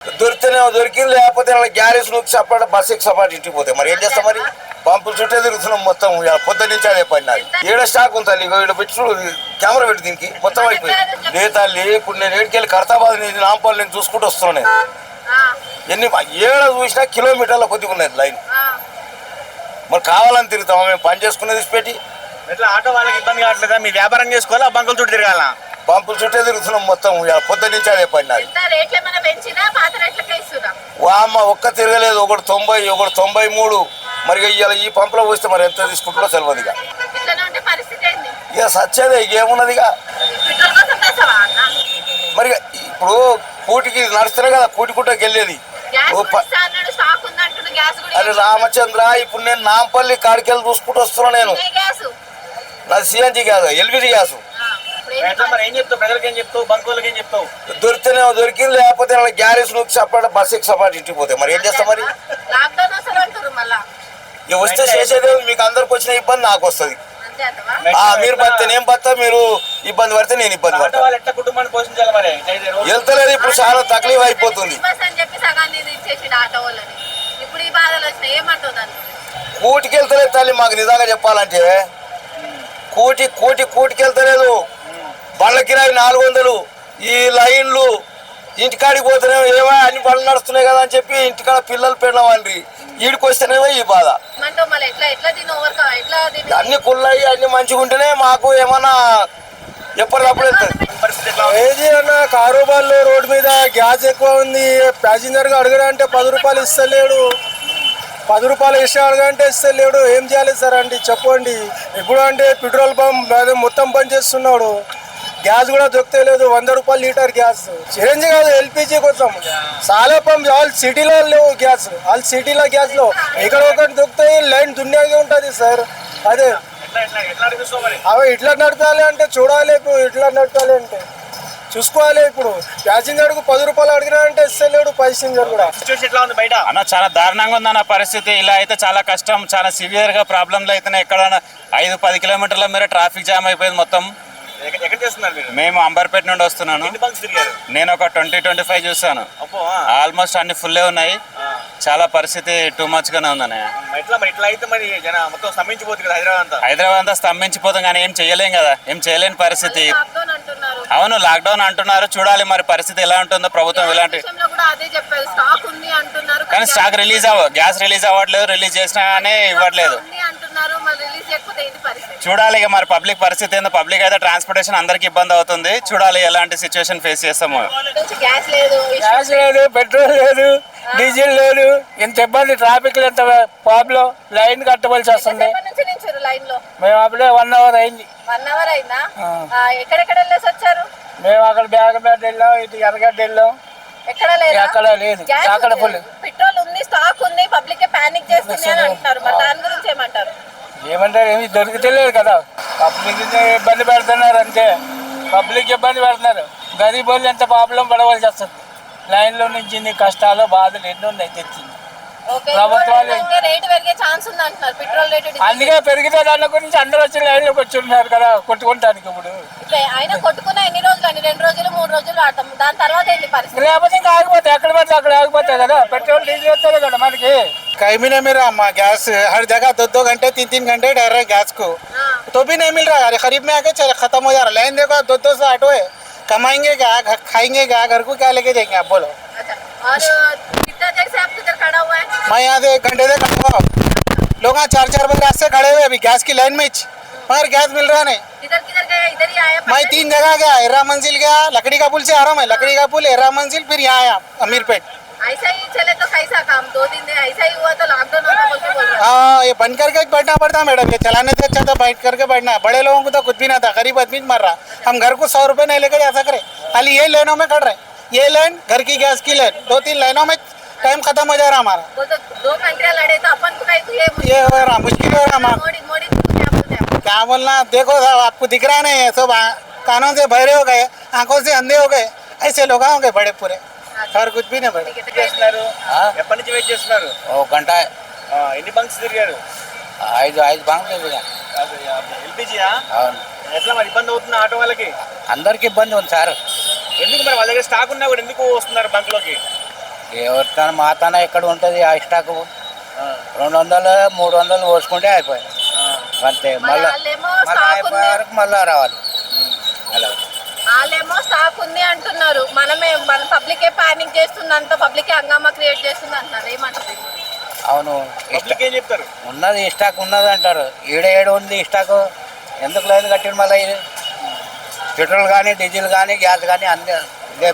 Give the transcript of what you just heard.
దొరికితేనే దొరికింది, లేకపోతే గ్యారేజ్ నుంచి సపరేట్ బస్ ఎక్కి సపరేట్ ఇంటికి పోతాయి. మరి ఏం చేస్తాం? మరి పంపులు చుట్టే తిరుగుతున్నాం మొత్తం. పొద్దు నుంచి అదే పని నాది. ఏడ స్టాక్ ఉంది తల్లి, ఇక్కడ పెట్టి కెమెరా పెట్టి దీనికి మొత్తం అయిపోయింది. లే తల్లి, ఇప్పుడు నేను ఏడుకెళ్ళి ఖైరతాబాద్ నుంచి నాంపల్లి నేను చూసుకుంటూ వస్తున్నాను. ఎన్ని ఏడ చూసినా కిలోమీటర్ల కొద్దిగా ఉన్నది లైన్. మరి కావాలని తిరుగుతామా మేము? పని చేసుకునేది పెట్టి ఎట్లా ఆటో వాళ్ళకి ఇబ్బంది కావట్లేదా? మీ వ్యాపారం చేసుకోవాలా, బంకుల చుట్టూ తిరగాల? పంపులు చుట్టే తిరుగుతున్నాం మొత్తం. పొద్దు నుంచి అదే పని నాది. అమ్మ ఒక్క తిరగలేదు. ఒకటి 90, ఒకటి 93. మరి ఇవాళ ఈ పంపులో పోస్తే మరి ఎంత తీసుకుంటారో తెలియదు. ఇక సచ్చేదే, ఇక ఏమున్నది. ఇక మరి ఇప్పుడు కూటికి నడుస్తున్నాయి కదా, కూటికుంటకి వెళ్ళేది. అరే రామచంద్ర, ఇప్పుడు నేను నాంపల్లి కాడికెళ్ళి చూసుకుంటూ వస్తున్నా. నేను నాది సిఎన్జి గ్యాస్, ఎల్పిజి గ్యాస్. దొరికితేనే దొరికింది, లేకపోతే గ్యారేజ్ నుంచి సపరేట్ బస్ ఎక్కి సపరేట్ ఇంటికి పోతాయి. మరి ఏం చేస్తాం? మరి వస్తే చేసేదే. మీకు అందరికి వచ్చిన ఇబ్బంది నాకు వస్తుంది. మీరు బతే నేను బతా, మీరు ఇబ్బంది పడితే నేను ఇబ్బంది పడతా. వెళ్తలేదు ఇప్పుడు, చాలా తక్లీఫ్ అయిపోతుంది. కూటికి వెళ్తలేదు తల్లి, మాకు నిజంగా చెప్పాలంటే కూటికి వెళ్తలేదు. బండ్ల కిరాయి 400. ఈ లైన్లు ఇంటికాడికి పోతేనేమో ఏమో అన్ని బండ్లు నడుస్తున్నాయి కదా అని చెప్పి ఇంటికాడ పిల్లలు పెళ్ళవండి. ఈడికి వస్తేనేమో ఈ బాధ. అన్ని కుళ్ళయి అన్ని మంచిగా ఉంటేనే మాకు ఏమన్నా ఎప్పటికప్పుడు వెళ్తుంది. ఏది అన్న కారోబార్లో రోడ్డు మీద గ్యాస్ ఎక్కువ ఉంది. ప్యాసింజర్గా అడగడంటే 10 రూపాయలు ఇస్తలేడు. 10 రూపాయలు ఇష్టం అడగంటే ఇస్తలేడు. ఏం చేయాలి సార్ అండి చెప్పండి. ఇప్పుడు అంటే పెట్రోల్ పంప్ మొత్తం బంద్ చేస్తున్నాడు. గ్యాస్ కూడా దొరకలేదు. 100 రూపాయలు లీటర్ గ్యాస్. సిరంజి కాదు, ఎల్పిజి కోసం చాలా పంప్. వాళ్ళు సిటీలో లేవు గ్యాస్. వాళ్ళు సిటీలో గ్యాస్ లో ఎక్కడ ఒకటి దొరుకుతాయి. లైన్ దున్యాగా ఉంటుంది సార్. అదే అవి ఇట్లా నడపాలి అంటే చూడాలి. ఇప్పుడు ఇట్లా నడపాలి అంటే చూసుకోవాలి. ఇప్పుడు ప్యాసింజర్ కు 10 రూపాయలు అడిగినా అంటే ఇస్తలేడు ప్యాసింజర్ కూడా. బయట అన్న చాలా దారుణంగా ఉంది అన్న పరిస్థితి. ఇలా అయితే చాలా కష్టం, చాలా సివియర్ గా ప్రాబ్లంలు అయితేనే. ఎక్కడైనా 5-10 కిలోమీటర్ల మేర ట్రాఫిక్ జామ్ అయిపోయింది మొత్తం. మేము అంబర్పేట నుండి వస్తున్నాను. నేను ఒక 20-25 చూసాను. ఆల్మోస్ట్ అన్ని ఫుల్లే ఉన్నాయి. చాలా పరిస్థితి టూ మచ్ గానే ఉందనే. హైదరాబాద్ అంతా స్తంభించిపోతాం కానీ ఏం చేయలేం కదా. ఏం చేయలేని పరిస్థితి. అవును, లాక్డౌన్ అంటున్నారు. చూడాలి మరి పరిస్థితి ఎలా ఉంటుందో. ప్రభుత్వం ఎలాంటి కానీ స్టాక్ గ్యాస్ రిలీజ్ అవ్వట్లేదు. రిలీజ్ చేసినా కానీ ఇవ్వట్లేదు. చూడాలి ఇక మరి పబ్లిక్ పరిస్థితి ఏందో. పబ్లిక్ అయితే ట్రాన్స్పోర్టేషన్ అందరికి ఇబ్బంది అవుతుంది. చూడాలి ఎలాంటి సిచ్యువేషన్ ఫేస్ చేస్తాము. గ్యాస్ లేదు, పెట్రోల్ లేదు, డీజిల్ లేదు. ఎంత ఇబ్బంది. ట్రాఫిక్ లో ఎంత ప్రాబ్లం. లైన్ కట్టవలసి వస్తుంది. మేము అప్పుడే 1 అవర్ అయింది. మేము అక్కడ బ్యాగపేట వెళ్ళాం, ఇటు ఎర్రగడ్డ వెళ్ళాం. ఎక్కడ లేదు. అక్కడ ఫుల్ పెట్రోల్ ఉంది, స్టాక్ ఉంది. పబ్లిక్ పానిక్ చేస్తుంది అని అంటారు. మరి దాని గురించి ఏమంటారు? ఏమంటారు, ఏమి దొరుకుతలేదు కదా. పబ్లిక్ ఇబ్బంది పెడుతున్నారు అంతే. పబ్లిక్ ఇబ్బంది పెడుతున్నారు. గరీబ్ వాళ్ళు ఎంత ప్రాబ్లం పడవలసి వస్తుంది. లైన్లో నుంచి కష్టాలు బాధలు ఎన్ని ఉన్నాయి తెచ్చింది ప్రభుత్వాలు. అందుకే పెరిగితే దాని గురించి అందరూ వచ్చి లైన్లోకి వచ్చి ఉన్నారు కదా కొట్టుకుంటానికి. ఇప్పుడు ఆయన కొట్టుకున్న ఎన్ని రోజులు అండి? 2 రోజులు 3 రోజులు వాడతాం. దాని తర్వాత ఏంటి పరిస్థితి? లేకపోతే ఇంకా ఆగిపోతాయి. ఎక్కడ పడితే అక్కడ ఆగిపోతాయి కదా. పెట్రోల్ డీజిల్ వస్తుంది కదా మనకి. कहीं भी नहीं मिल रहा हमारा गैस. हर जगह 2-2 घंटे 3-3 घंटे ठहर रहे गैस को, तो भी नहीं मिल रहा. अरे खरीब में आके चल खत्म हो जा रहा. लाइन देखो 200 से ऑटो है. कमाएंगे क्या, खाएंगे क्या, घर को क्या लेके जाएंगे आप बोलो. और कितना देर से आप किधर खड़ा हुआ है? मैं यहाँ से 1 घंटे से खड़ा हुआ. लोग 4-4 बजे रात से खड़े हुए अभी गैस की लाइन में, मगर गैस मिल रहा नहीं. किधर गया? इधर ही आया. मैं 3 जगह गया. एर्रा मंजिल गया, लकड़ी का पुल से आ रहा हूँ मैं. लकड़ी का पुल, एर्रा मंजिल, फिर यहाँ आया अमीरपेट. ऐसा ही चले तो कैसा काम? 2-3 दिन ऐसा ही हुआ तो लॉकडाउन होगा बोल के बोल रहा है. हाँ, ये बंद करके बैठना पड़ता मैडम. ये चलाने से अच्छा था बैठ करके बैठना. बड़े लोगों को तो कुछ भी ना था. गरीब आदमी मर रहा. हम घर को 100 रुपये नहीं लेके जा सक रहे. खाली ये लाइनों में खड़ रहे. ये लाइन घर की गैस की लाइन 2-3 लाइनों में टाइम खत्म हो जा रहा हमारा. वो तो 2 कंट्रियां लड़े तो अपन को ये हो रहा मुश्किल हो रहा. मोदी क्या बोलते हैं? क्या बोलना, देखो साहब आपको दिख रहा नहीं है. सब कानों से बहरे हो गए, आंखों से अंधे हो गए. ऐसे लोग होंगे बड़े पूरे. और कुछ भी नहीं बड़े. ఎప్పటి నుంచి వెయిట్ చేస్తున్నారు? 1 గంట. ఎన్ని బంక్స్ తిరిగారు? 5 బంక్లు తిరిగాను. ఎల్పిజియా? ఎట్లా మరి ఇబ్బంది అవుతుంది ఆటో వాళ్ళకి? అందరికి ఇబ్బంది ఉంది సార్. ఎందుకు మరి వాళ్ళ దగ్గర స్టాక్ ఉన్నా కూడా ఎందుకు వస్తున్నారు బంక్ లోకి? ఎవరితో మాతాన ఎక్కడ ఉంటుంది ఆ స్టాక్ 200 300 పోసుకుంటే అయిపోయాయి అంతే. మరి మళ్ళీ వాళ్ళేమో మళ్ళీ స్టాక్ అయిపోయే ఉంది వరకు మళ్ళీ రావాలి అలా. వాళ్ళేమో స్టాక్ ఉంది అంటున్నారు, మన పబ్లికే పానిక్ చేస్తుంది, అంత పబ్లికే హంగామా క్రియేట్ చేస్తుంది అంటున్నారు. ఏమంటారు? అవును ఏం చెప్తారు? ఉన్నది స్టాక్ ఉన్నది అంటారు. ఏడు ఉంది స్టాక్, ఎందుకు లైన్ కట్టిండు మళ్ళీ ఇది? పెట్రోల్ కానీ డీజిల్ కానీ గ్యాస్ కానీ అన్నీ ఇదే